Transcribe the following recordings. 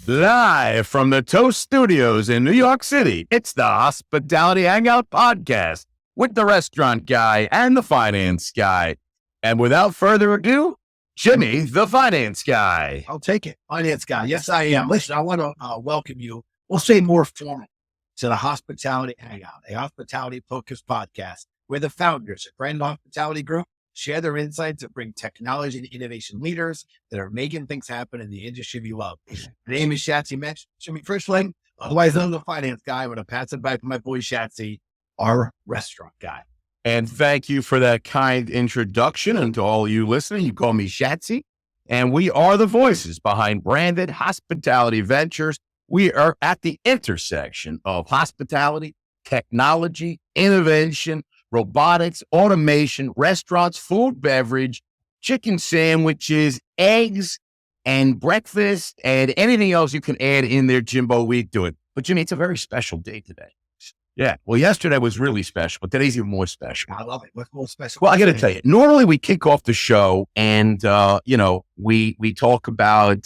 Live from the Toast Studios in New York City, it's the Hospitality Hangout podcast with the restaurant guy and the finance guy. And without further ado, Jimmy, the finance guy. I'll take it. Finance guy. Yes, I am. Listen, I want to welcome you. We'll say more formal to the Hospitality Hangout, a hospitality-focused podcast where the founders of Grand Hospitality Group share their insights and bring technology and innovation leaders that are making things happen in the industry we love. My name is Jimmy Frischling, otherwise known as the finance guy. I'm going to pass it back to my boy Shatsy, our restaurant guy. And thank you for that kind introduction. And to all you listening, you call me Shatsy. And we are the voices behind branded hospitality ventures. We are at the intersection of hospitality, technology, innovation, robotics, automation, restaurants, food, beverage, chicken sandwiches, eggs, and breakfast, and anything else you can add in there, Jimbo, we do it. But Jimmy, it's a very special day today. Yeah. Well, yesterday was really special, but today's even more special. I love it. What's more special? Well, I got to tell you, normally we kick off the show and, we talk about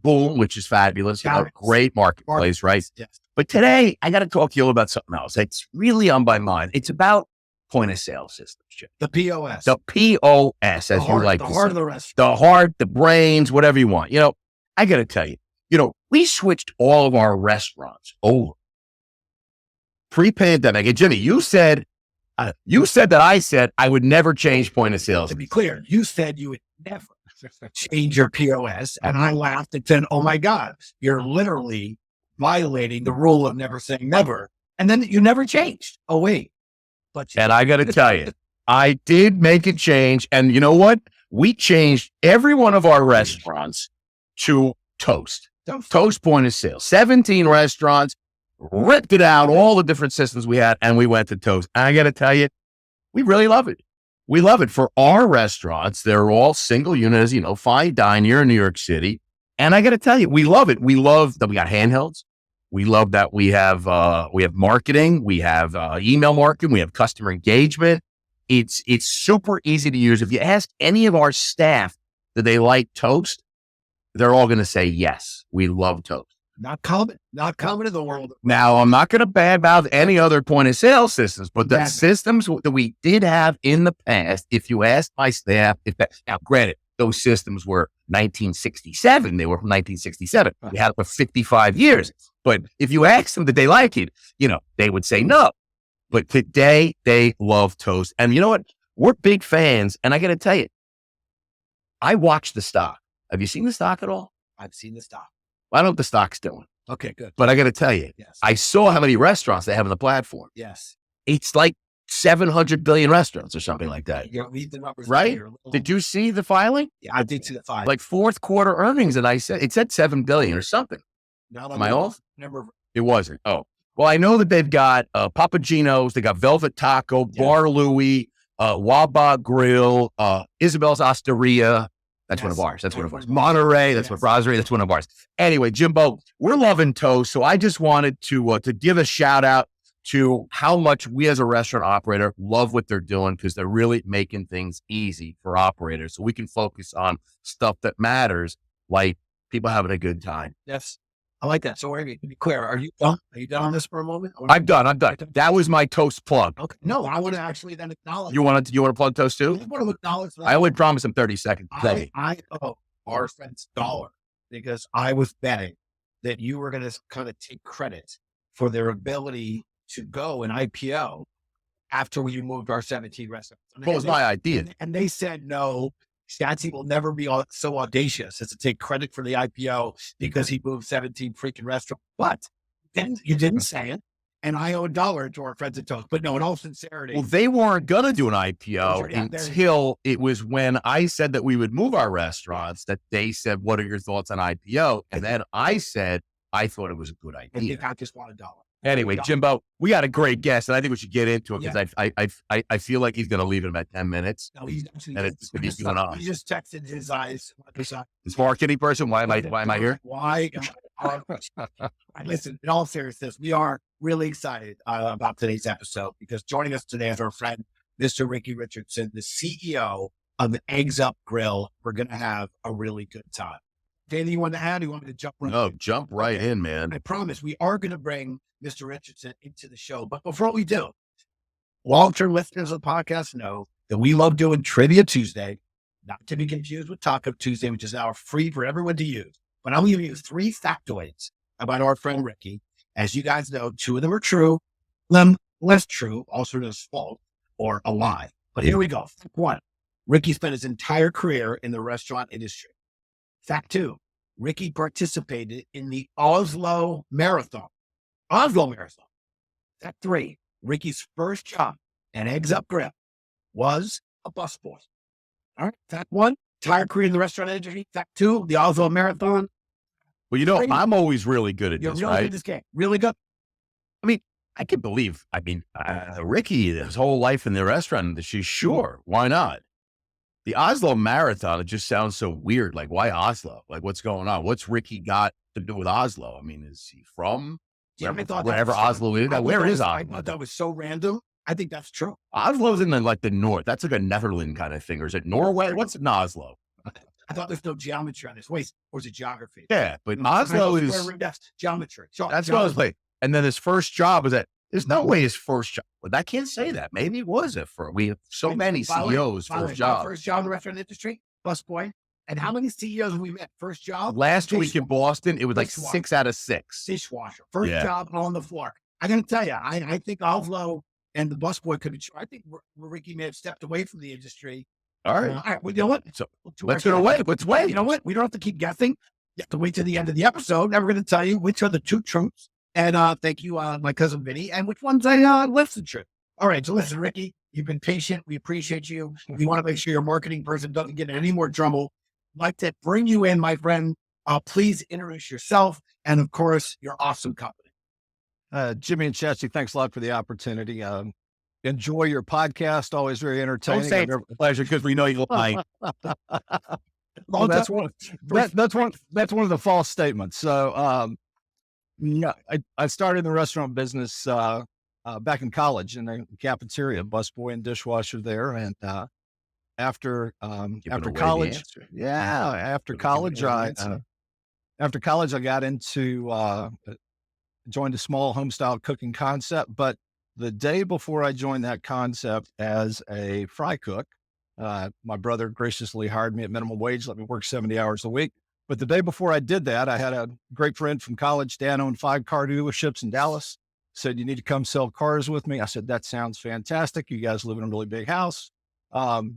Boom, which is fabulous. Great marketplace, right? Yes. But today I got to talk to you about something else. It's really on my mind. It's about point of sale systems, Jim. The POS. The POS, as you like to say. The heart of the restaurant. The heart, the brains, whatever you want. I got to tell you, we switched all of our restaurants over pre-pandemic. And Jimmy, you said that I said I would never change point of sale. To be clear, you said you would never change your POS. And I laughed and said, oh my God, you're literally violating the rule of never saying never. And then you never changed. Oh, wait. And I got to tell you, I did make a change. And you know what? We changed every one of our restaurants to Toast. Toast point of sale. 17 restaurants, ripped it out, all the different systems we had, and we went to Toast. And I got to tell you, we really love it. We love it. For our restaurants, they're all single units, fine dine here in New York City. And I got to tell you, we love it. We love that we got handhelds. We love that we have marketing, we have email marketing, we have customer engagement. It's super easy to use. If you ask any of our staff, do they like Toast? They're all going to say, yes, we love Toast. Not common in the world. Now, I'm not going to badmouth any other point of sale systems, but the systems that we did have in the past, if you ask my staff, now granted, those systems were 1967. They were from 1967. We had it for 55 years. But if you ask them, did they like it? They would say no. But today they love Toast. And you know what? We're big fans. And I got to tell you, I watch the stock. Have you seen the stock at all? I've seen the stock. I don't know what the stock's doing. Okay, good. But I got to tell you, yes. I saw how many restaurants they have on the platform. Yes. It's like 700 billion restaurants or something like that. You read the numbers. Right? Did you see the filing? Yeah, I did see the filing. Like fourth quarter earnings. And it said 7 billion or something. Am I off? Never. It wasn't. Oh, well, I know that they've got Papa Gino's, they got Velvet Taco, Bar Louie, Wawa Grill, Isabel's Osteria. That's one of ours. That's one of ours. Monterey. That's one of Brasserie. That's one of ours. Anyway, Jimbo, we're loving Toast. So I just wanted to give a shout out to how much we as a restaurant operator love what they're doing, because they're really making things easy for operators so we can focus on stuff that matters, like people having a good time. Yes. I like that. So to be clear, are you done? Are you done on this for a moment? I'm done. That was my Toast plug. Okay. No, I want to actually then acknowledge. You want to plug Toast too? I want to acknowledge that. I only promised him 30 seconds. I owe our friends $1 because I was betting that you were going to kind of take credit for their ability to go and IPO after we moved our 17 restaurants. What was my idea? And they said, no, Shatsy will never be so audacious as to take credit for the IPO because he moved 17 freaking restaurants. But then you didn't say it. And I owe $1 to our friends at Toast. But no, in all sincerity. Well, they weren't going to do an IPO until it was when I said that we would move our restaurants that they said, what are your thoughts on IPO? And then I said, I thought it was a good idea. And I just want $1. Anyway, Jimbo, we got a great guest, and I think we should get into it because I feel like he's going to leave in about 10 minutes. No, he's actually going on. He just texted his eyes. This marketing person, why am I here? Why? Listen, in all seriousness, we are really excited about today's episode because joining us today is our friend, Mr. Ricky Richardson, the CEO of the Eggs Up Grill. We're going to have a really good time. Anything you want to add? Or you want me to jump right No, in? jump right in, man. I promise we are going to bring Mr. Richardson into the show. But before we do, long-term listeners of the podcast know that we love doing Trivia Tuesday, not to be confused with Taco Tuesday, which is now free for everyone to use. But I'm giving you 3 factoids about our friend Ricky. As you guys know, 2 of them are true, less true, also as false or a lie. But here we go. Fact 1, Ricky spent his entire career in the restaurant industry. Fact 2, Ricky participated in the Oslo Marathon. Fact 3, Ricky's first job at Eggs Up Grill was a busboy. All right. Fact 1, entire career in the restaurant industry. Fact 2, the Oslo Marathon. Well, I'm always really good at You're this, really right? good at this game. Really good. I can believe, Ricky, his whole life in the restaurant industry, sure, why not? The Oslo Marathon, it just sounds so weird. Like, why Oslo? Like, what's going on? What's Ricky got to do with Oslo? Is he from wherever Oslo is? Where is Oslo? I thought that was so random. I think that's true. Oslo's in the north. That's like a Netherlands kind of thing. Or is it Norway? What's in Oslo? I thought there's no geometry on this. Wait, or is it geography? Yeah, but Oslo is geometry. That's what I was like. And then his first job was there's no way his first job, but I can't say that. Maybe it was we have so many CEOs first job. First job in the restaurant industry, busboy. And how many CEOs have we met? First job? Last week in Boston, it was like 6 out of 6. Dishwasher. First job on the floor. I got to tell you, I think Oslo and the busboy could be true. I think Ricky may have stepped away from the industry. All right. All right. Well, you know what? So let's go away. Let's wait. You know what? We don't have to keep guessing. You have to wait till the end of the episode. Now we're going to tell you which are the 2 truths. And thank you, my cousin Vinny, and which ones I listened to. All right. So listen, Ricky, you've been patient. We appreciate you. We want to make sure your marketing person doesn't get in any more trouble. I'd like to bring you in, my friend. Please introduce yourself and, of course, your awesome company. Jimmy and Chatsy, thanks a lot for the opportunity. Enjoy your podcast. Always very entertaining. Don't say it's a pleasure because we know you like. Well, that's one of the false statements. So, I started in the restaurant business back in college in the cafeteria, busboy and dishwasher there. And after college, after college, I got into joined a small home style cooking concept. But the day before I joined that concept as a fry cook, my brother graciously hired me at minimum wage, let me work 70 hours a week. But the day before I did that, I had a great friend from college. Dan owned 5 car dealerships in Dallas. Said, you need to come sell cars with me. I said, that sounds fantastic. You guys live in a really big house.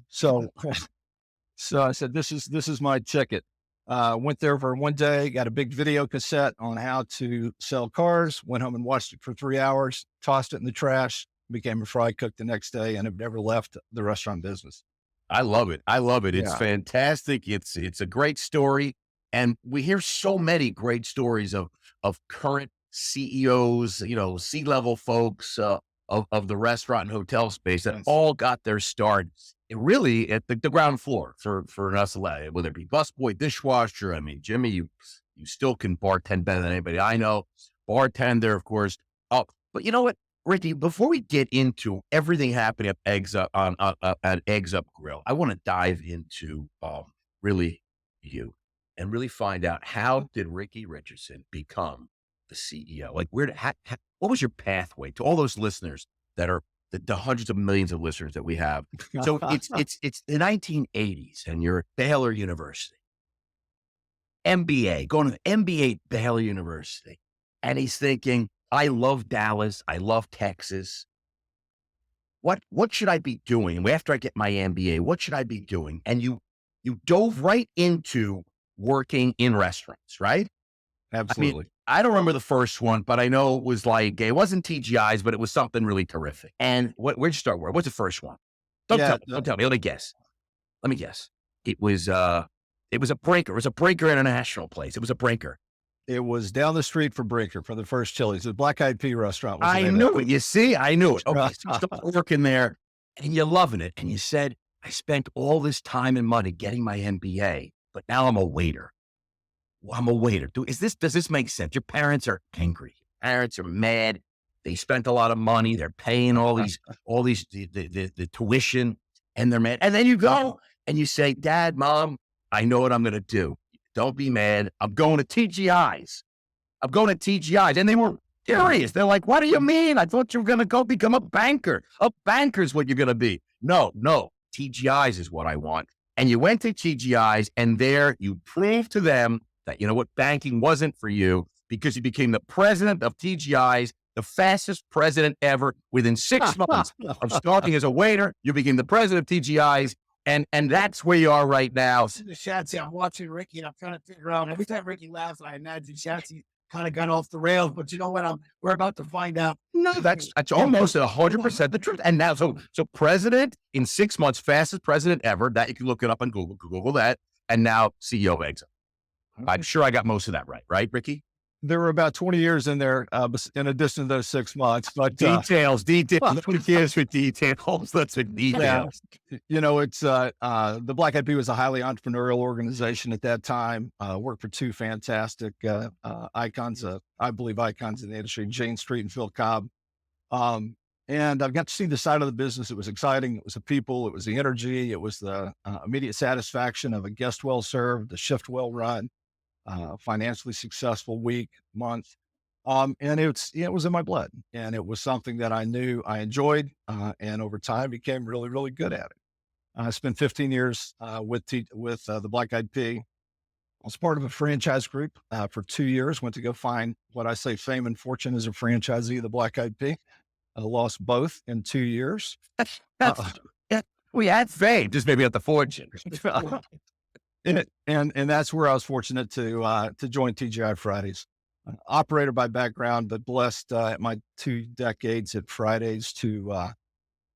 So I said, this is my ticket. Went there for one day, got a big video cassette on how to sell cars, went home and watched it for 3 hours, tossed it in the trash, became a fry cook the next day, and have never left the restaurant business. I love it. It's fantastic. It's a great story. And we hear so many great stories of current CEOs, C-level folks of the restaurant and hotel space that all got their start really at the ground floor for us, whether it be busboy, dishwasher. Jimmy, you still can bartend better than anybody I know. Bartender, of course. Oh, but you know what, Ricky, before we get into everything happening at Eggs Up at Eggs Up Grill, I want to dive into really you and really find out, how did Ricky Richardson become the CEO? Like, what was your pathway to all those listeners that are the hundreds of millions of listeners that we have? So it's the 1980s, and you're at Baylor University, MBA, going to the MBA at Baylor University, and he's thinking, I love Dallas, I love Texas. What should I be doing after I get my MBA? What should I be doing? And you dove right into working in restaurants, right? Absolutely. I don't remember the first one, but I know it was it wasn't TGI's, but it was something really terrific. And where'd you start? What's the first one? Don't tell me. Let me guess. It was a Brinker. It was a Brinker International place. It was a Brinker. It was down the street from Brinker for the first Chili's. The Black Eyed Pea restaurant. I knew it. You see, I knew it. Okay, so you started working there and you're loving it. And you said, I spent all this time and money getting my MBA, but now I'm a waiter. I'm a waiter. Does this make sense? Your parents are angry. Your parents are mad. They spent a lot of money. They're paying all these the tuition, and they're mad. And then you go and you say, Dad, Mom, I know what I'm going to do. don't be mad. I'm going to TGI's. And they were furious. They're like, what do you mean? I thought you were going to go become a banker. A banker's what you're going to be. No, TGI's is what I want. And you went to TGI's, and there you proved to them that, you know what, banking wasn't for you, because you became the president of TGI's, the fastest president ever. Within 6 months of starting as a waiter, you became the president of TGI's. And that's where you are right now. Shatsy, I'm watching Ricky, and I'm trying to figure out, every time Ricky laughs, I imagine Shatsy kind of got off the rails, but you know what? We're about to find out. No, that's almost 100% the truth. And now, so president in 6 months, fastest president ever. That you can look it up on Google that. And now CEO of Eggs Up. I'm sure I got most of that right, Ricky? There were about 20 years in there, in addition to those 6 months. But details. 20 years with details. That's a details. You know, it's the Black Eyed Pea was a highly entrepreneurial organization at that time. Worked for two fantastic icons, I believe icons in the industry, Jane Street and Phil Cobb. And I've got to see the side of the business. It was exciting. It was the people. It was the energy. It was the immediate satisfaction of a guest well served, the shift well run. Financially successful week, month. And it was in my blood, and it was something that I knew I enjoyed, and over time became really, really good at it. I spent 15 years with the Black Eyed Pea. I was part of a franchise group for 2 years, went to go find what I say fame and fortune as a franchisee of the Black Eyed Pea. I lost both in 2 years. We had fame, just maybe at the fortune. And that's where I was fortunate to join TGI Fridays. Operator by background, but blessed at my 2 decades at Fridays to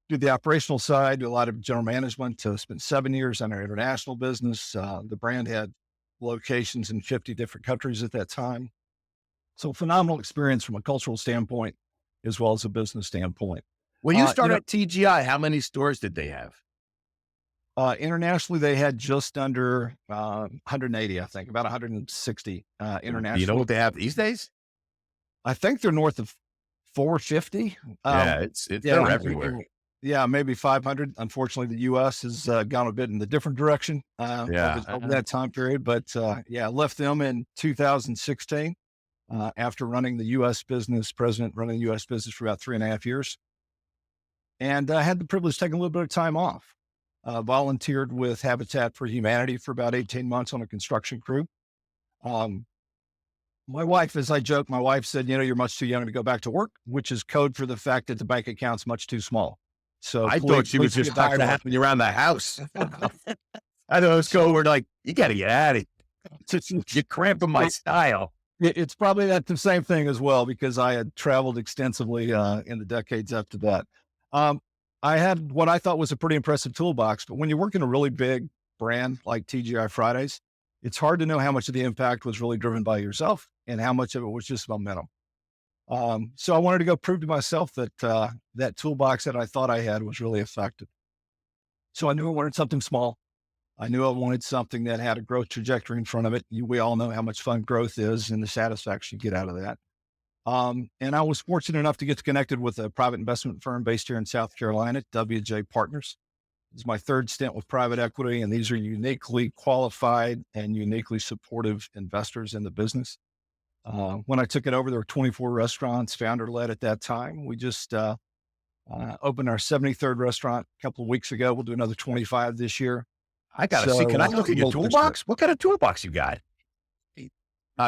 do the operational side, do a lot of general management. Spent 7 years on our international business. The brand had locations in 50 different countries at that time. So phenomenal experience from a cultural standpoint, as well as a business standpoint. When you started at TGI, how many stores did they have? Internationally, they had just under 180, I think, about 160 international. You know what they have these days? I think they're north of 450. They're everywhere. Yeah, maybe 500. Unfortunately, the U.S. has gone a bit in the different direction over that time period. But I left them in 2016 after running the U.S. business, running the U.S. business for about 3.5 years. And I had the privilege of taking a little bit of time off. Volunteered with Habitat for Humanity for about 18 months on a construction crew. My wife, as I joke, my wife said, you're much too young to go back to work, which is code for the fact that the bank account's much too small. So I thought she was just tired of having you around the house. I know it's cool. We're like, you got to get out of it. You're cramping my style. It's probably the same thing as well, because I had traveled extensively in the decades after that. I had what I thought was a pretty impressive toolbox, but when you work in a really big brand like TGI Fridays, it's hard to know how much of the impact was really driven by yourself and how much of it was just momentum. So I wanted to go prove to myself that that toolbox that I thought I had was really effective. So I knew I wanted something small. I knew I wanted something that had a growth trajectory in front of it. We all know how much fun growth is and the satisfaction you get out of that. And I was fortunate enough to get connected with a private investment firm based here in South Carolina, WJ Partners. This is my 3rd stint with private equity, and these are uniquely qualified and uniquely supportive investors in the business. When I took it over, there were 24 restaurants, founder-led at that time. We just opened our 73rd restaurant a couple of weeks ago. We'll do another 25 this year. I got to see, can I look at your toolbox? What kind of toolbox you got?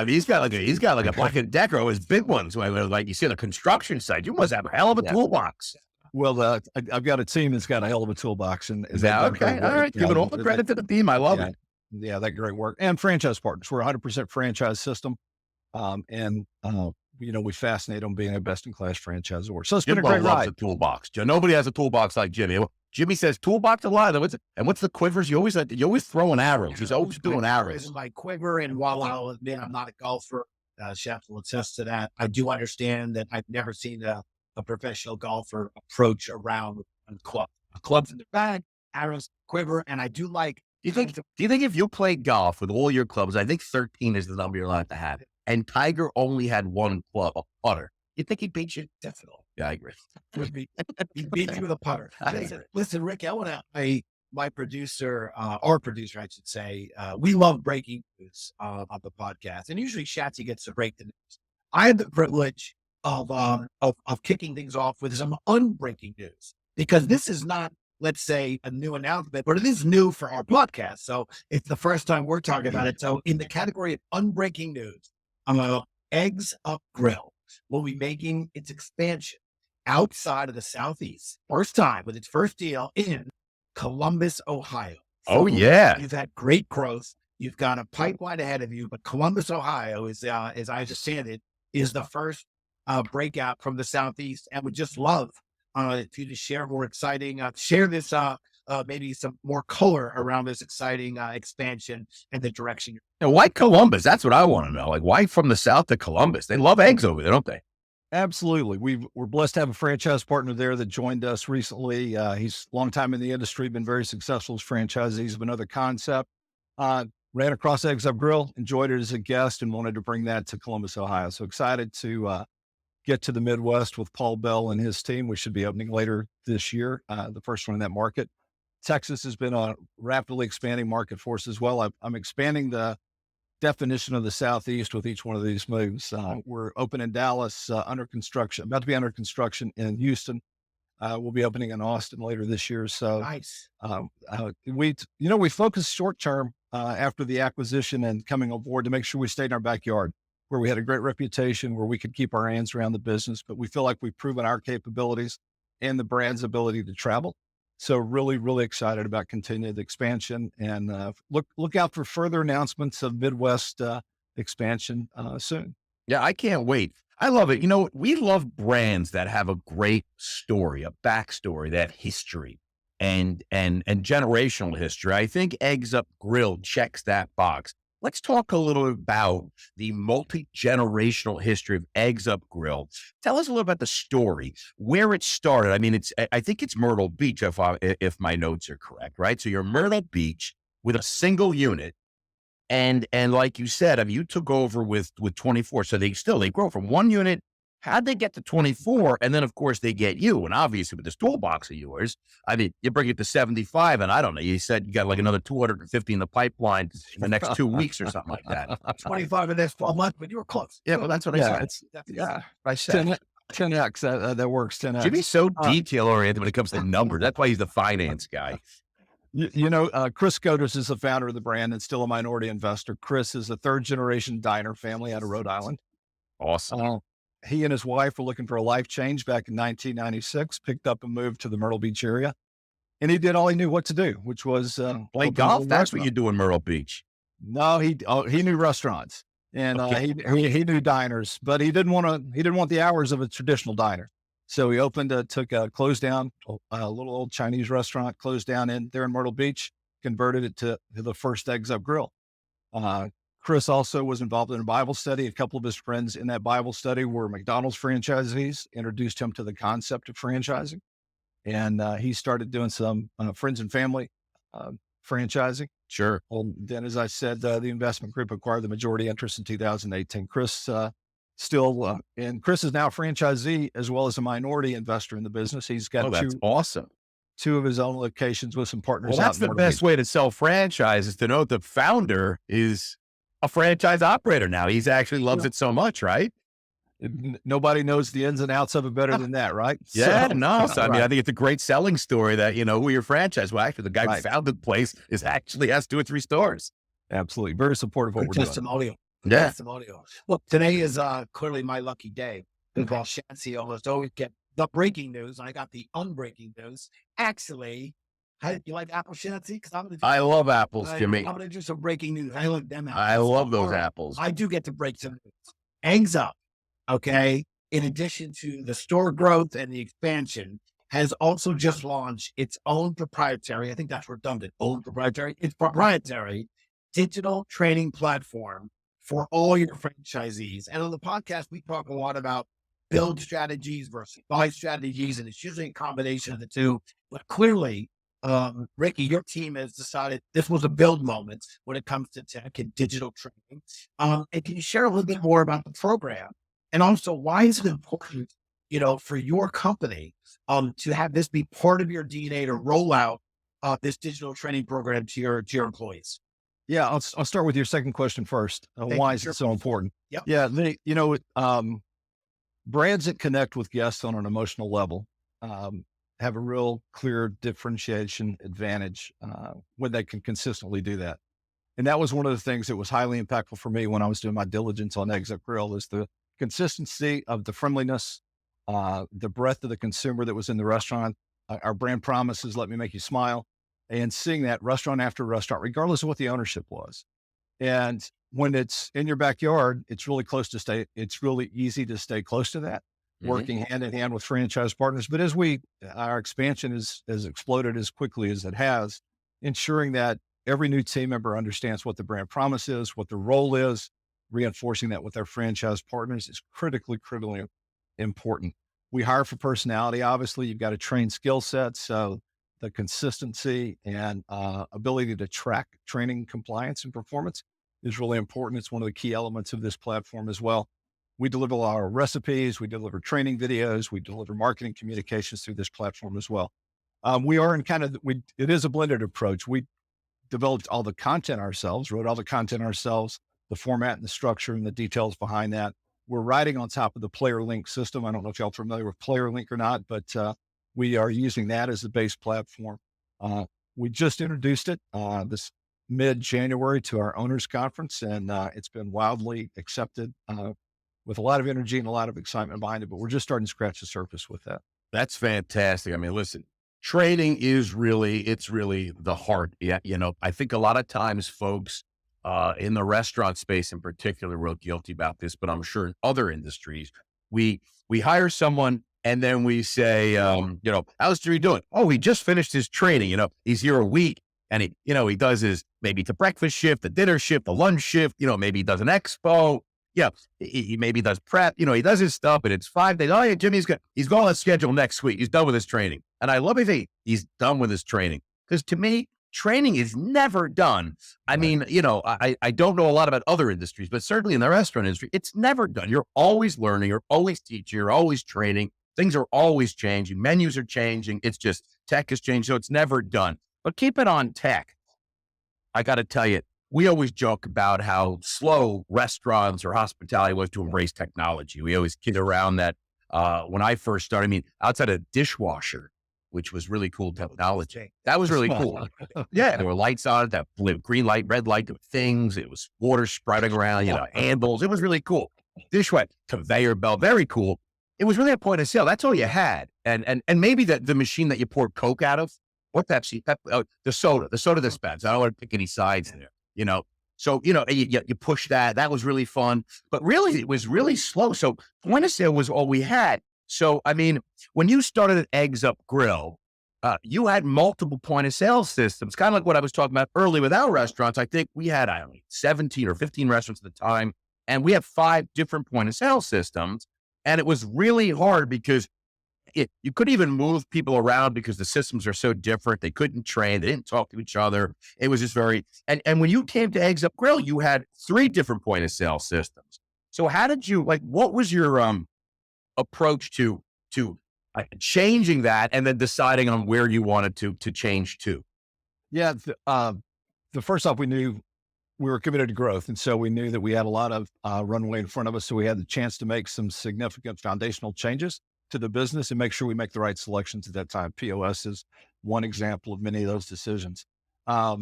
He's got like a Black & Decker, his big ones, like you see on the construction site. You must have a hell of a toolbox. Well, I've got a team that's got a hell of a toolbox. Is that okay? All right. Give it all the credit to the team. I love it. Yeah, that great work. And franchise partners. We're 100% franchise system. We fascinate on being a best-in-class franchisor. So it's been a great ride. A toolbox. Nobody has a toolbox like Jimmy. Jimmy says toolbox a lot. What's the quivers? You're always throwing arrows. He's always doing arrows. My quiver, and while I'll admit I'm not a golfer, Chef will attest to that. I do understand that I've never seen a professional golfer approach around a club. A club's in the bag, arrows, quiver, and I do like. Do you think if you played golf with all your clubs, I think 13 is the number you're allowed to have, and Tiger only had 1 club, a putter, you think he'd beat you? Definitely. Yeah, I agree. He beat you with a putter. Listen, Rick, I want to. my producer, our producer, I should say, we love breaking news on the podcast, and usually Shatsy gets to break the news. I had the privilege of kicking things off with some unbreaking news, because this is not, let's say, a new announcement, but it is new for our podcast. So it's the first time we're talking about it. So in the category of unbreaking news, Eggs Up Grill will be making its expansion outside of the Southeast. First time with its first deal in Columbus, Ohio. So Oh, yeah. you've had great growth. You've got a pipeline ahead of you, but Columbus, Ohio is, as I understand it, is the first breakout from the Southeast, and would just love if you to share more exciting, share this, maybe some more color around this exciting expansion and the direction. Now, why Columbus? That's what I want to know. Like, why from the South to Columbus? They love eggs over there, don't they? Absolutely. We're blessed to have a franchise partner there that joined us recently. He's a long time in the industry, been very successful as franchisees of another concept. Ran across Eggs Up Grill, enjoyed it as a guest, and wanted to bring that to Columbus, Ohio. So excited to get to the Midwest with Paul Bell and his team. We should be opening later this year, the first one in that market. Texas has been a rapidly expanding market for us as well. I'm expanding the definition of the Southeast with each one of these moves. We're open in Dallas, under construction, about to be under construction in Houston. We'll be opening in Austin later this year. So Nice. we focused short term after the acquisition and coming on board to make sure we stayed in our backyard, where we had a great reputation, where we could keep our hands around the business, but we feel like we've proven our capabilities and the brand's ability to travel. So really, really excited about continued expansion, and look out for further announcements of Midwest expansion soon. Yeah, I can't wait. I love it. We love brands that have a great story, a backstory, that history and generational history. I think Eggs Up Grill checks that box. Let's talk a little about the multi-generational history of Eggs Up Grill. Tell us a little about the story, where it started. I mean, I think it's Myrtle Beach, if my notes are correct, right? So you're Myrtle Beach with a single unit. And like you said, I mean, you took over with 24. So they grow from one unit. How'd they get to 24? And then, of course, they get you. And obviously, with this toolbox of yours, I mean, you bring it to 75. And I don't know, you said you got like another 250 in the pipeline in the next 2 weeks or something like that. 25 in the next 12 months, but you were close. Yeah, well, that's what I said. I said 10X, that works, 10X. Jimmy's so detail-oriented when it comes to numbers. That's why he's the finance guy. Chris Scotus is the founder of the brand and still a minority investor. Chris is a third-generation diner family out of Rhode Island. Awesome. He and his wife were looking for a life change back in 1996, picked up and moved to the Myrtle Beach area. And he did all he knew what to do, which was play golf. That's what you do in Myrtle Beach. No, he knew restaurants, and he knew diners, but he didn't want the hours of a traditional diner. So he took a closed down, a little old Chinese restaurant, closed down there in Myrtle Beach, converted it to the first Eggs Up Grill. Chris also was involved in a Bible study. A couple of his friends in that Bible study were McDonald's franchisees, introduced him to the concept of franchising. And he started doing some friends and family franchising. Sure. Well, then, as I said, the investment group acquired the majority interest in 2018. Chris and Chris is now a franchisee as well as a minority investor in the business. He's got that's awesome. Two of his own locations with some partners. Well, that's the best way to sell franchise, is to know the founder is a franchise operator now. He's actually loves it so much, right? Nobody knows the ins and outs of it better than that, right? Yeah, So, I mean, I think it's a great selling story that, who your franchise. Well, actually, the guy who founded the place actually has 2 or 3 stores. Absolutely. Very supportive of what we're testimonial. doing. Yeah. Testimonial. Look, today is clearly my lucky day, because Shatsy almost always get the breaking news. I got the unbreaking news. Actually, you like apple, Shatsy? I love apples, Jimmy. I'm going to do some breaking news. I love them apples. I love those apples. I do get to break some news. Eggs Up, okay, in addition to the store growth and the expansion, has also just launched its own proprietary, I think that's redundant, it's proprietary digital training platform for all your franchisees. And on the podcast, we talk a lot about build strategies versus buy strategies, and it's usually a combination of the two. But clearly, Ricky, your team has decided this was a build moment when it comes to tech and digital training. And can you share a little bit more about the program? And also, why is it important, for your company, to have this be part of your DNA to roll out this digital training program to your employees? Yeah, I'll start with your second question first. Why is it so important? Yep. Yeah, brands that connect with guests on an emotional level have a real clear differentiation advantage when they can consistently do that. And that was one of the things that was highly impactful for me when I was doing my diligence on Eggs Up Grill, is the consistency of the friendliness, the breadth of the consumer that was in the restaurant. Our brand promises, let me make you smile, and seeing that restaurant after restaurant, regardless of what the ownership was. And when it's in your backyard, it's really easy to stay close to that, working hand in hand with franchise partners. But as our expansion has exploded as quickly as it has, ensuring that every new team member understands what the brand promise is, what the role is, reinforcing that with our franchise partners is critically important. We hire for personality. Obviously, you've got to train skill sets. So the consistency and ability to track training compliance and performance is really important. It's one of the key elements of this platform as well. We deliver our recipes, we deliver training videos, we deliver marketing communications through this platform as well. We are it is a blended approach. We developed all the content ourselves, wrote all the content ourselves, the format and the structure and the details behind that. We're riding on top of the Player Link system. I don't know if y'all are familiar with Player Link or not, but we are using that as the base platform. We just introduced it this mid-January to our owners conference, and it's been wildly accepted with a lot of energy and a lot of excitement behind it, but we're just starting to scratch the surface with that. That's fantastic. I mean, listen, training is really the heart. Yeah. I think a lot of times folks in the restaurant space in particular, real guilty about this, but I'm sure in other industries, we hire someone and then we say, how's Jimmy doing? Oh, he just finished his training. He's here a week and he does maybe the breakfast shift, the dinner shift, the lunch shift, maybe he does an expo. Yeah. He maybe does prep, he does his stuff, and it's 5 days. Oh yeah, Jimmy's he's going on schedule next week. He's done with his training. And I love it. He's done with his training, because to me, training is never done. I mean, I don't know a lot about other industries, but certainly in the restaurant industry, it's never done. You're always learning, you're always teaching, you're always training. Things are always changing. Menus are changing. It's just tech has changed. So it's never done. But keep it on tech. I got to tell you, we always joke about how slow restaurants or hospitality was to embrace technology. We always kid around that when I first started, outside of dishwasher, which was really cool technology. That was really cool. Yeah. There were lights on it, that blue, green light, red light, there were things. It was water sprouting around, handles. It was really cool. Dishwasher, conveyor belt, very cool. It was really a point of sale. That's all you had. And maybe the machine that you poured Coke out of, or Pepsi, the soda dispense. I don't want to pick any sides there, So, you push that. That was really fun. But really, it was really slow. So point of sale was all we had. So, when you started at Eggs Up Grill, you had multiple point of sale systems, kind of like what I was talking about earlier with our restaurants. I think we had 17 or 15 restaurants at the time, and we have 5 different point of sale systems. And it was really hard because you couldn't even move people around because the systems are so different. They couldn't train. They didn't talk to each other. It was just and when you came to Eggs Up Grill, you had 3 different point of sale systems. So how did you, what was your approach to changing that and then deciding on where you wanted to change to? Yeah. The first off, we knew we were committed to growth. And so we knew that we had a lot of runway in front of us. So we had the chance to make some significant foundational changes to the business and make sure we make the right selections at that time. POS is one example of many of those decisions. I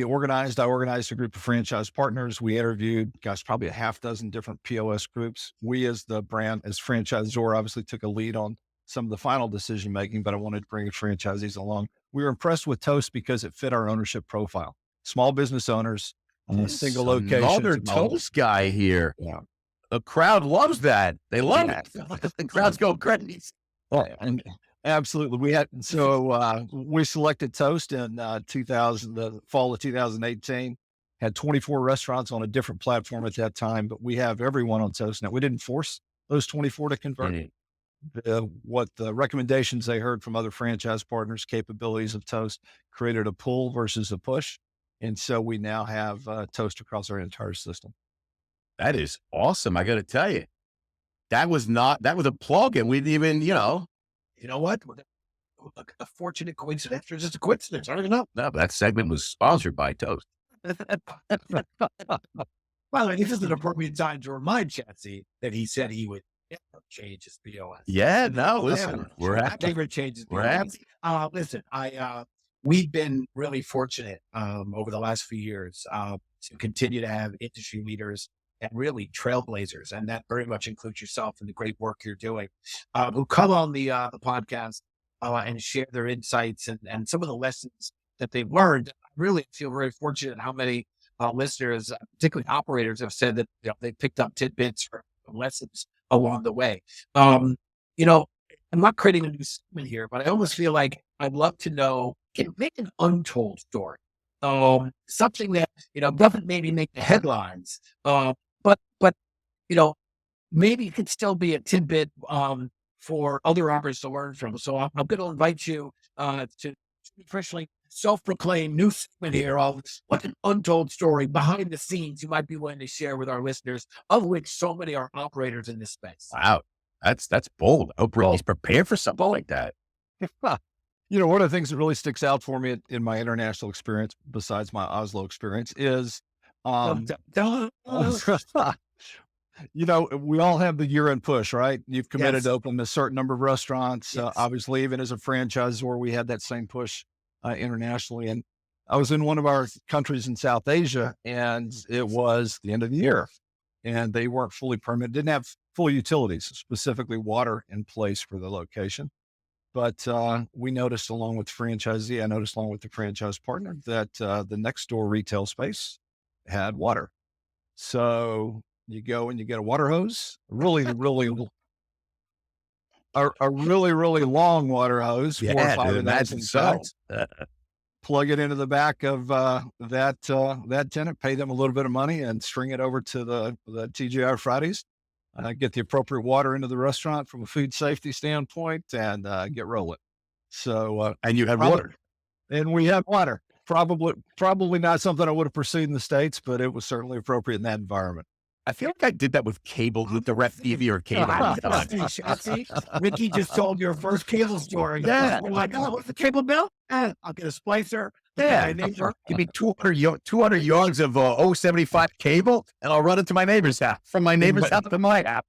organized a group of franchise partners. We interviewed, probably a half dozen different POS groups. We, as the brand, as franchisor, obviously took a lead on some of the final decision-making, but I wanted to bring franchisees along. We were impressed with Toast because it fit our ownership profile. Small business owners, single location. Another Toast guy here. Yeah. The crowd loves that. They love it. The crowds go crazy. And absolutely. We selected Toast in the fall of 2018, had 24 restaurants on a different platform at that time, but we have everyone on Toast now. We didn't force those 24 to convert. What the recommendations they heard from other franchise partners, capabilities of Toast, created a pull versus a push. And so we now have Toast across our entire system. That is awesome. I got to tell you, that was a plug, and we didn't even, You know what? a fortunate coincidence or just a coincidence? I don't know. No, that segment was sponsored by Toast. By the way, this is an appropriate time to remind Chatsy that he said he would never change his POS. Yeah, no, listen, we're happy. Never change his We're POS. happy. Listen, we've been really fortunate over the last few years to continue to have industry leaders and really trailblazers, and that very much includes yourself and the great work you're doing, who come on the podcast and share their insights and some of the lessons that they've learned. I really feel very fortunate how many listeners, particularly operators, have said that they picked up tidbits or lessons along the way. I'm not creating a new segment here, but I almost feel like I'd love to know, make an untold story. Something that, doesn't maybe make the headlines, but maybe it could still be a tidbit for other operators to learn from. So I'm going to invite you to Jimmy Frischling, self-proclaimed new segment here of what an untold story behind the scenes you might be willing to share with our listeners, of which so many are operators in this space. Wow. That's bold. I hope Ricky's prepared for something like that. One of the things that really sticks out for me in my international experience, besides my Oslo experience, is, we all have the year-end push, right? You've committed to open a certain number of restaurants. Obviously, even as a franchisor, we had that same push internationally. And I was in one of our countries in South Asia, and it was the end of the year, and they weren't fully permitted, didn't have full utilities, specifically water in place for the location. But we noticed, along with franchisee, I noticed along with the franchise partner, that the next door retail space had water. So you go and you get a water hose, a really long water hose, 4 or 5 of those in fact. Plug it into the back of that tenant, pay them a little bit of money, and string it over to the TGI Fridays. Get the appropriate water into the restaurant from a food safety standpoint, and get rolling. So, and you had water, and we had water. Probably not something I would have pursued in the States, but it was certainly appropriate in that environment. I feel like I did that with cable, with the Ref TV or cable. Ricky just told your first cable story. Yeah. You're like, what's the cable bill? I'll get a splicer. Yeah. Give me 200 yards of 075 cable, and I'll run it to my neighbor's house. From my neighbor's house to my house.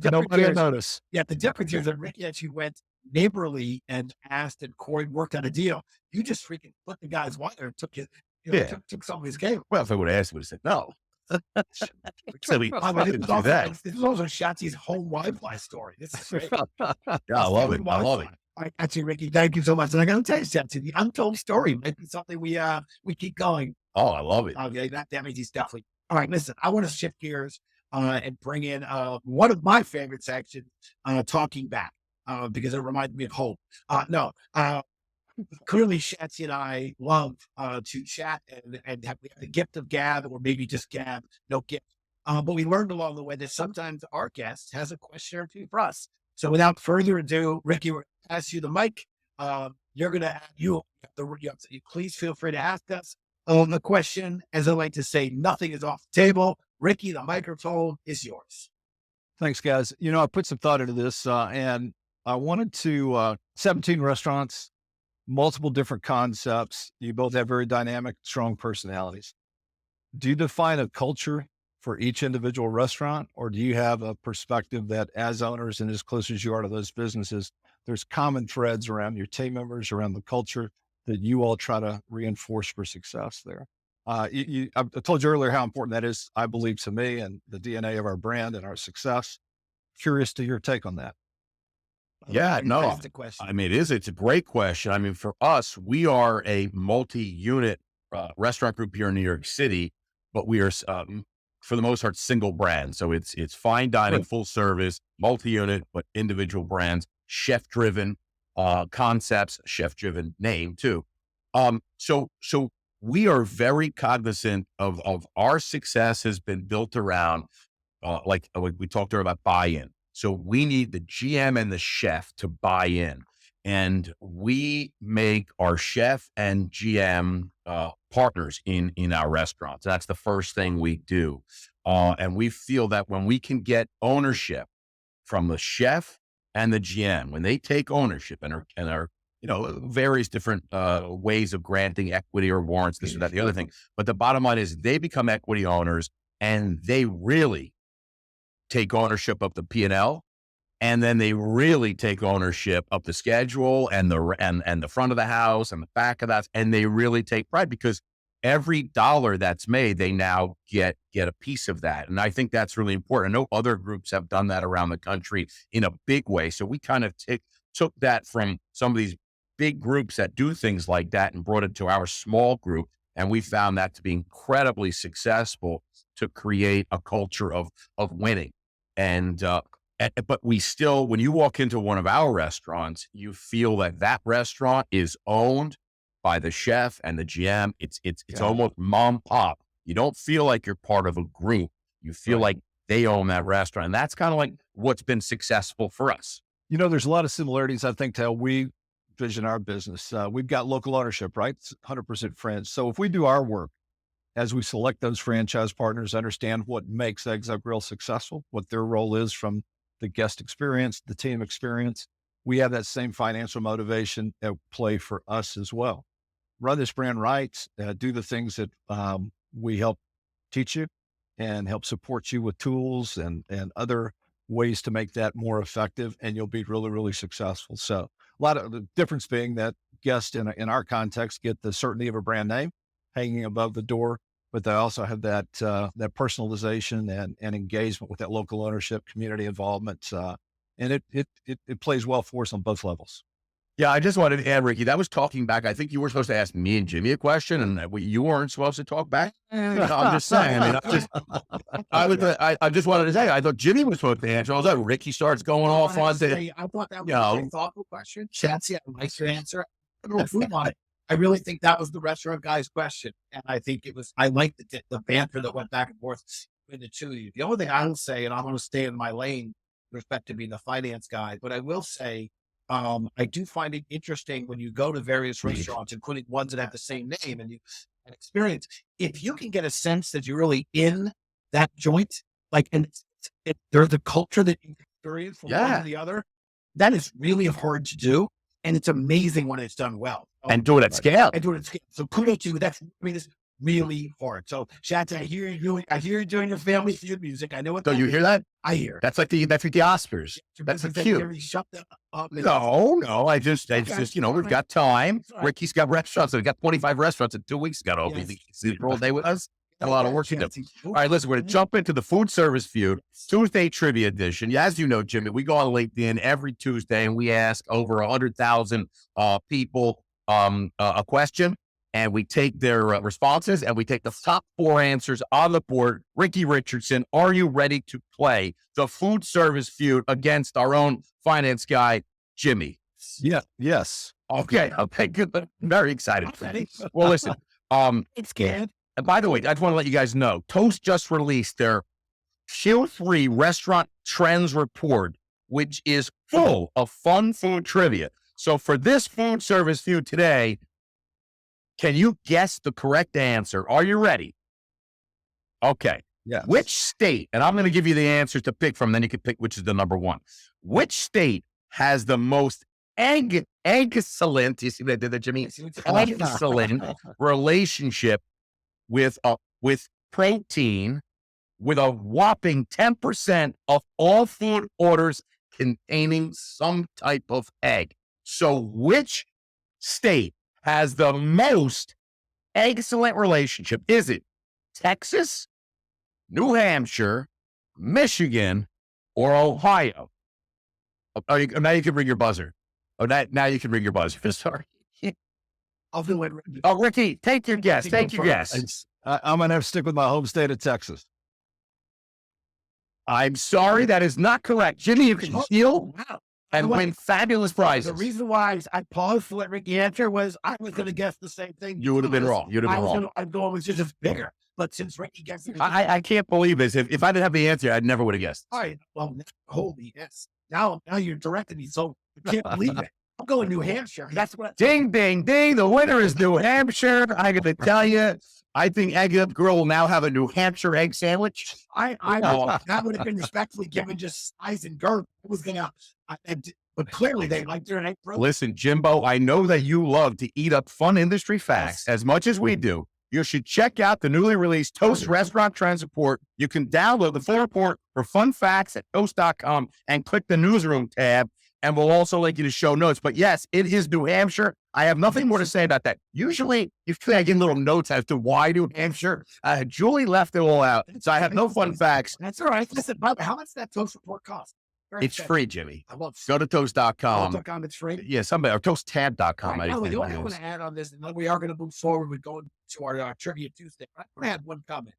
Nobody will notice. Yeah, the difference is that Ricky actually went neighborly and asked, and Corey worked out a deal. You just freaking put the guy's wire and took his, took some of his cable. Well, if I would have asked, I would have said no. So we didn't do that. This is also Schatzy's home Wi-Fi story. This is great. Yeah, I love it. I love it. All right, actually, Ricky, thank you so much. And I got to tell you, Chatsy, the untold story might be something we keep going. Oh, I love it. Okay, that means he's definitely. All right, listen, I want to shift gears and bring in one of my favorite sections, talking back, because it reminds me of hope. Clearly, Shatsy and I love to chat and have the gift of gab, or maybe just gab, no gift. But we learned along the way that sometimes our guest has a question or two for us. So without further ado, Ricky, we're going to pass you the mic. You're going to please feel free to ask us the question. As I like to say, nothing is off the table. Ricky, the microphone is yours. Thanks, guys. I put some thought into this, and I wanted to 17 restaurants, multiple different concepts. You both have very dynamic, strong personalities. Do you define a culture for each individual restaurant, or do you have a perspective that, as owners and as close as you are to those businesses, there's common threads around your team members, around the culture that you all try to reinforce for success there? I told you earlier how important that is, I believe, to me and the DNA of our brand and our success. Curious to your take on that. Yeah, no, Fantastic question. I mean, it's a great question. I mean, for us, we are a multi-unit restaurant group here in New York City, but we are, for the most part, single brand. So it's fine dining, full service, multi-unit, but individual brands, chef-driven concepts, chef-driven name too. So we are very cognizant of our success has been built around, like we talked earlier about buy-in. So we need the GM and the chef to buy in, and we make our chef and GM partners in our restaurants. That's the first thing we do. And we feel that when we can get ownership from the chef and the GM, when they take ownership and are various different ways of granting equity or warrants, this or that, the other thing. But the bottom line is they become equity owners and they really take ownership of the P&L. And then they really take ownership of the schedule and the front of the house and the back of that. And they really take pride because every dollar that's made, they now get a piece of that. And I think that's really important. I know other groups have done that around the country in a big way. So we kind of took that from some of these big groups that do things like that and brought it to our small group. And we found that to be incredibly successful to create a culture of winning. But we still, when you walk into one of our restaurants, you feel that restaurant is owned by the chef and the GM. It's almost mom pop. You don't feel like you're part of a group. You feel like they own that restaurant. And that's kind of like what's been successful for us. There's a lot of similarities, I think, to how we vision our business. We've got local ownership, right? It's 100% franchise. So if we do our work, as we select those franchise partners, understand what makes Eggs Up Grill successful, what their role is from the guest experience, the team experience, we have that same financial motivation at play for us as well. Run this brand right, do the things that we help teach you and help support you with tools and other ways to make that more effective, and you'll be really, really successful. So a lot of the difference being that guests in our context get the certainty of a brand name hanging above the door, but they also have that personalization and engagement with that local ownership, community involvement. And it plays well for us on both levels. Yeah, I just wanted to add, Ricky, that was talking back. I think you were supposed to ask me and Jimmy a question, and you weren't supposed to talk back. I'm just saying. I just wanted to say, I thought Jimmy was supposed to answer. I was like, Ricky starts going off on the. I thought that was a very thoughtful question. Chatsy, I like your answer. I don't know if we want it. I really think that was the restaurant guy's question, and I think it was. I liked the banter that went back and forth between the two of you. The only thing I will say, and I'm going to stay in my lane with respect to being the finance guy, but I will say. I do find it interesting when you go to various restaurants, including ones that have the same name and you experience, if you can get a sense that you're really in that joint, and they're the culture that you experience from one to the other, that is really hard to do. And it's amazing when it's done well. And do it at scale. So kudos to you. It's really hard. So Schatz, I hear you doing your family feud music. I know what. Don't you hear that? I hear. That's like the Oscars. That's the cue. Shut that up. No. I just we've got time. Ricky's got restaurants. We've got 25 restaurants in 2 weeks. Got open the whole day with us. Got a lot of work to do. All right, listen, we're going to jump into the food service feud, Tuesday trivia edition. As you know, Jimmy, we go on LinkedIn every Tuesday and we ask over 100,000 people a question. And we take their responses and we take the top 4 answers on the board. Ricky Richardson, are you ready to play the food service feud against our own finance guy, Jimmy? Yeah. Yes. Okay. Good. Very excited. Well, listen, it's good. And by the way, I just want to let you guys know, Toast just released their Q3 restaurant trends report, which is full of fun food trivia. So for this food service feud today, can you guess the correct answer? Are you ready? Okay. Yeah. Which state, and I'm going to give you the answers to pick from, then you can pick which is the number one. Which state has the most excellent, you see what I did there, Jimmy? Excellent relationship with protein, with a whopping 10% of all food orders containing some type of egg. So which state has the most excellent relationship? Is it Texas, New Hampshire, Michigan, or Ohio? Now you can ring your buzzer. Now you can ring your buzzer. Sorry. I'll do it. Oh, Ricky, take your guess. Take your guess. I'm going to have to stick with my home state of Texas. I'm sorry, that is not correct. Jimmy, you can steal. Wow. And win fabulous prizes. The reason why I paused to let Ricky answer was I was going to guess the same thing. You would have been wrong. I'm going with just bigger. But since Ricky guessed it, I can't believe this. If I didn't have the answer, I never would have guessed. All right. Well, holy yes. Now you're directing me, so I can't believe it. I'm going New Hampshire. That's what. Ding, ding, ding. The winner is New Hampshire. I got to tell you, I think Egg Up Grill will now have a New Hampshire egg sandwich. That would have been respectfully given just size and girth. It was going to. but clearly they like their egg broken. Listen, Jimbo, I know that you love to eat up fun industry facts as much as we do. You should check out the newly released Toast Restaurant Trends Report. You can download the full report for fun facts at toast.com and click the newsroom tab. And we'll also link you to show notes. But yes, it is New Hampshire. I have nothing more to say about that. Usually, I get little notes as to why New Hampshire. Julie left it all out. So I have no fun facts. That's all right. Listen, Bob, how much does that Toast report cost? It's free, Jimmy. I love Go to toast.com. Toast.com, it's free. Yeah, somebody, or toasttab.com. Right, the only thing I want to add on this, and then we are going to move forward with going to our Trivia Tuesday. I want to add one comment.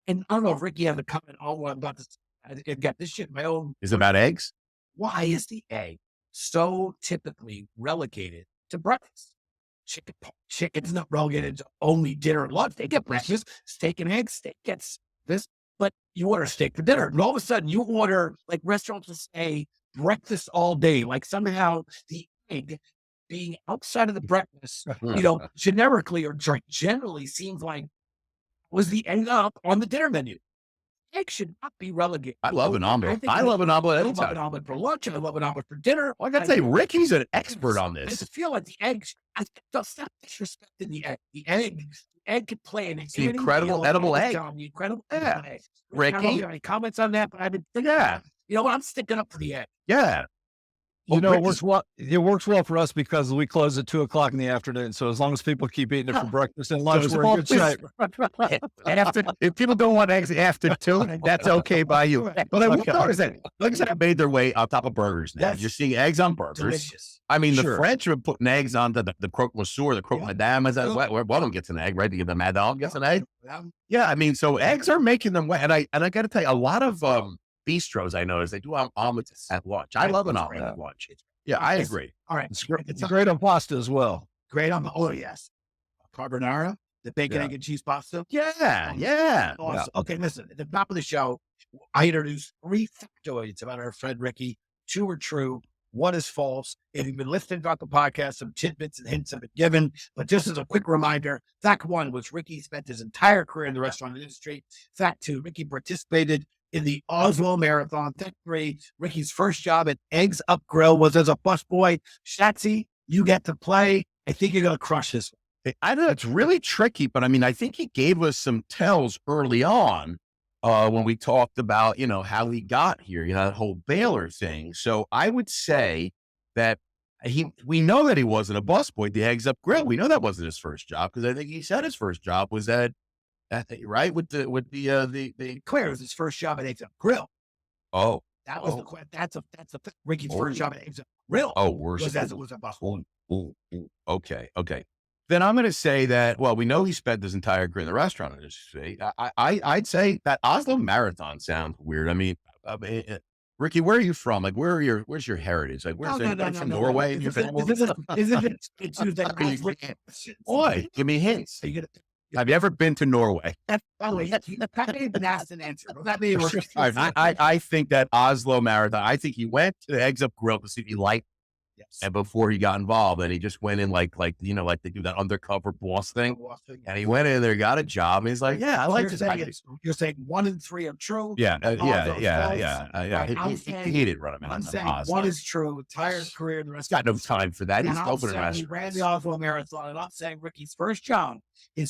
And I don't know if Ricky has a comment on what I'm about to say. I've got this shit in my own. Is it about eggs? Why is the egg so typically relegated to breakfast? Chicken's not relegated to only dinner and lunch. They get breakfast, steak and eggs. Steak gets this, but you order steak for dinner. And all of a sudden you order, like restaurants will say, breakfast all day. Like somehow the egg being outside of the breakfast, generically or generally seems like was the egg up on the dinner menu. Egg should not be relegated. I love an omelet. I love an omelet I love anytime. an omelet for lunch. I love an omelet for dinner. Well, I gotta say, Ricky's an expert on I this. just feel like the egg, stop disrespecting the egg. The egg could play an It's the incredible edible egg. The incredible Yeah. egg. Ricky? I don't know if you have any comments on that, but I've been thinking, you know what? I'm sticking up for the egg. Yeah. You know, it works well for us because we close at 2:00 in the afternoon. So as long as people keep eating it for breakfast and lunch, we're in good shape. If people don't want eggs after 2, that's okay by you. But I will notice that, like I said, I made their way on top of burgers now. Yes. You're seeing eggs on burgers. Delicious. I mean, the Sure. French are putting eggs on the croque monsieur, the croque madame. One of them gets an egg, right? To give the madame gets an egg. Yeah, I mean, so eggs are making them wet. And I got to tell you, a lot of bistros I noticed, they do omelets at lunch. I love an omelet at lunch. Yeah, I agree. All right. It's great on pasta as well. Great on the, yes. Carbonara, the bacon, egg, and cheese pasta. Yeah. Awesome. Okay, listen, at the top of the show, I introduced 3 factoids about our friend Ricky. 2 are true, 1 is false. If you've been listening about the podcast, some tidbits and hints have been given. But just as a quick reminder, fact 1 was Ricky spent his entire career in the restaurant industry. Fact 2, Ricky participated in the Oslo Marathon. Fact 3, Ricky's first job at Eggs Up Grill was as a busboy. Shatsy, you get to play. I think you're going to crush this one. I know it's really tricky, but I mean, I think he gave us some tells early on when we talked about, how he got here, that whole Baylor thing. So I would say that we know that he wasn't a busboy, the Eggs Up Grill. We know that wasn't his first job because I think he said his first job was at right with the Claire was his first job at Eggs Up Grill. Oh, that was that's Ricky's first job at Eggs Up Grill. Oh, worse. Was as it was a busboy. Okay. Then I'm going to say that, well, we know he spent his entire career in the restaurant industry. I'd say that Oslo Marathon sounds weird. I mean, Ricky, where are you from? Like, where's your heritage? Like, where's from Norway? Boy, give me hints. Have you ever been to Norway? By the way, that may have been asked and answered. I think that Oslo Marathon, I think he went to the Eggs Up Grill to see if he liked. Yes. And before he got involved, and he just went in like they do that undercover boss thing. And he went in there, got a job. And he's like, yeah, I like this. You're saying 1 and 3 are true. Yeah. Right. He didn't run him. I'm saying 1 is true. Entire career in the He's got no time for that. He's opening restaurants. He ran the Oslo Marathon, and I'm saying Ricky's first job in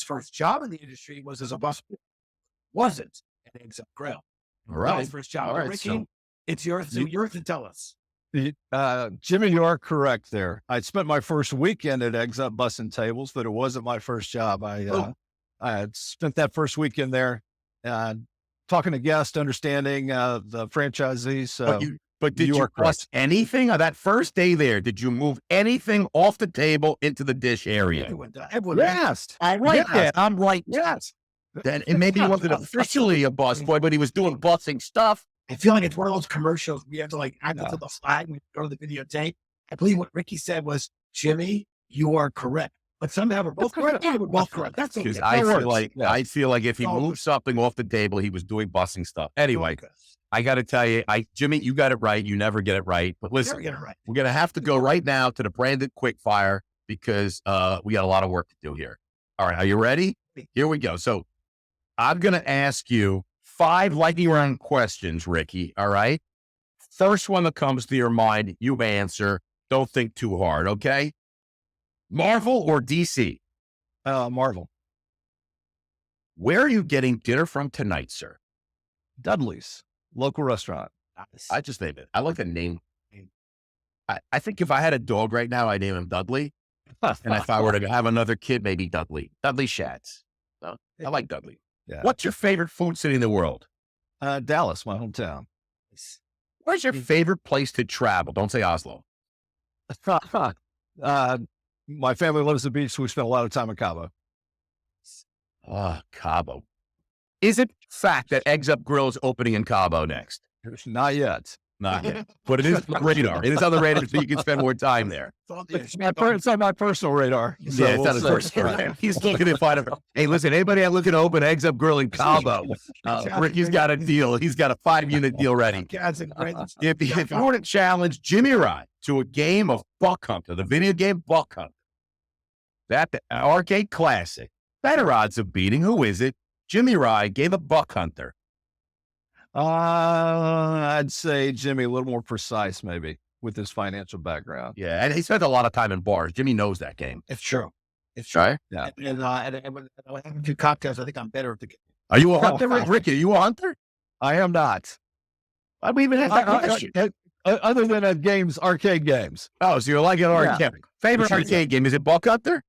the industry was as a busboy. Wasn't at Eggs Up Grill. All right. His first job. All right, Ricky, it's yours to tell us. Jimmy, you are correct there. I spent my first weekend at Eggs Up bussing tables, but it wasn't my first job. I had spent that first weekend there talking to guests, understanding the franchisees. So, but did you bust anything on that first day there? Did you move anything off the table into the dish area? Yes. I'm right. Yes. Then maybe he wasn't officially a busboy, but he was doing bussing stuff. I feel like it's one of those commercials. We have to add it to the flag. We go to the videotape. I believe what Ricky said was, Jimmy, you are correct. But somehow we're both correct. Yeah, we're both correct. That's okay. Because I feel like if he moved something off the table, he was doing bussing stuff. Anyway, I got to tell you, Jimmy, you got it right. You never get it right. But listen, we're going to have to go right now to the branded quickfire because we got a lot of work to do here. All right. Are you ready? Here we go. So I'm going to ask you 5 lightning round questions, Ricky. All right. First one that comes to your mind, you answer. Don't think too hard, okay? Marvel or DC? Marvel. Where are you getting dinner from tonight, sir? Dudley's, local restaurant. I just named it. I like the name. I think if I had a dog right now, I'd name him Dudley. And if I were to have another kid, maybe Dudley Schatz. So, I like Dudley. Yeah. What's your favorite food city in the world? Dallas, my hometown. Where's your favorite place to travel? Don't say Oslo. My family lives at the beach, so we spend a lot of time in Cabo. Cabo. Is it fact that Eggs Up Grill is opening in Cabo next? Not yet. Not yet. But it is on the radar. It is on the radar, so you can spend more time there. It's on my personal radar. So Yeah, it's on his personal radar. He's looking to find a... Hey, listen, anybody looking to open Eggs Up Grill in Cabo, Ricky's got a deal. He's got a 5-unit deal ready. If you want to challenge Jimmy Rye to a game of Buck Hunter, the video game Buck Hunter, that arcade classic, better odds of beating, who is it? Jimmy Rye gave a Buck Hunter. I'd say Jimmy, a little more precise, maybe, with his financial background. Yeah, and he spent a lot of time in bars. Jimmy knows that game. It's true. It's true. Right? Yeah. And when I have a few cocktails, I think I'm better at the game. Are you a hunter, Ricky? Are you a hunter? I am not. I mean, even have that question. Other than at games, arcade games. Oh, so you're like an arcade. Favorite arcade game, is it Buck Hunter?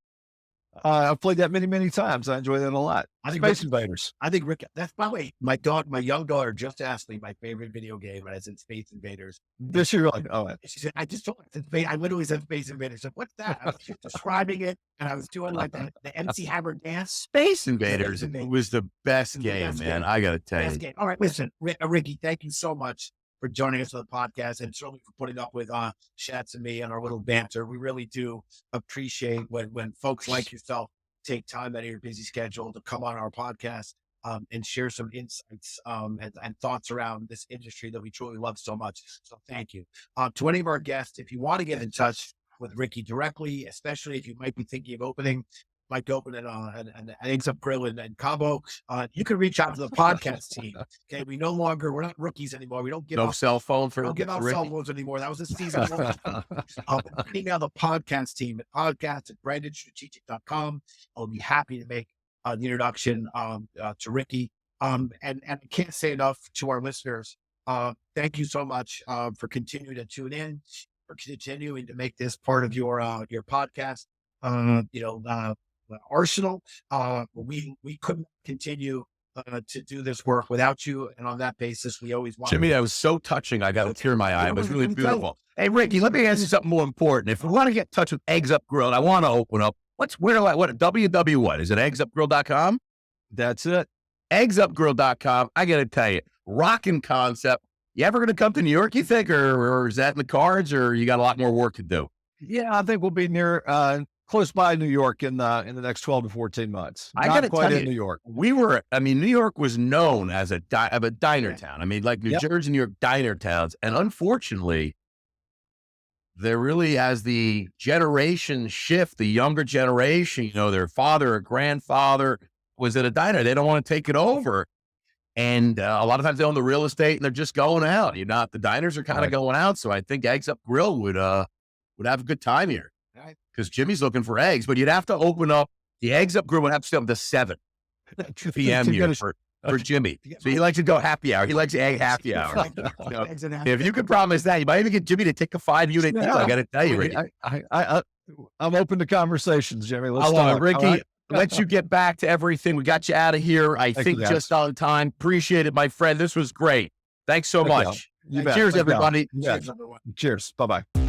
I've played that many, many times. I enjoy that a lot. I think Space Invaders. I think Rick, that's by the way, my young daughter just asked me my favorite video game, and I said Space Invaders. This year, like, She said, I just told her, I literally said Space Invaders. I said, what's that? I was just describing it, and I was doing like the MC Hammer dance. Space Invaders was the best game, man. I got to tell you. All right, listen, Ricky, thank you so much for joining us on the podcast, and certainly for putting up with Schatz and me and our little banter. We really do appreciate when folks like yourself take time out of your busy schedule to come on our podcast and share some insights and thoughts around this industry that we truly love so much. So thank you. To any of our guests, if you want to get in touch with Ricky directly, especially if you might be thinking of opening an Eggs Up Grill in Cabo, you can reach out to the podcast team. Okay, we're not rookies anymore. We don't give out cell phone for don't give out Ricky. cell phones anymore. That was a season. Email the podcast team at podcast@brandedstrategic.com. I'll be happy to make the introduction to Ricky. And I can't say enough to our listeners. Thank you so much for continuing to tune in, for continuing to make this part of your podcast. Arsenal. We couldn't continue to do this work without you, and on that basis, we always want. Jimmy, that was so touching. I got a tear in my eye. It was really beautiful. Hey, Ricky, let me ask you something more important. If we want to get in touch with Eggs Up Grill, and I want to open up. What? WW what? Is it eggsupgrill.com? That's it. Eggsupgrill.com. I got to tell you, rocking concept. You ever going to come to New York, you think, or is that in the cards, or you got a lot more work to do? Yeah, I think we'll be near close by New York in the next 12 to 14 months. I got to quite tell in you, New York. New York was known as a diner town. I mean, like New Jersey, New York diner towns. And unfortunately, there really has the generation shift, the younger generation, their father or grandfather was at a diner. They don't want to take it over. And a lot of times they own the real estate and they're just going out. The diners are kind of going out. So I think Eggs Up Grill would have a good time here. Because Jimmy's looking for eggs, but you'd have to open up the Eggs Up Grill would have to stay up to 7 p.m. here for Jimmy. So he likes to go happy hour. He likes egg happy hour. If you could promise that, you might even get Jimmy to take a 5-unit deal. I got to tell you, Ricky. I'm open to conversations, Jimmy. Let's talk. talk. Ricky, right. let you get back to everything. We got you out of here, I think, just on time. Appreciate it, my friend. This was great. Thanks so much. You bet. Cheers, everybody. Cheers. Bye-bye.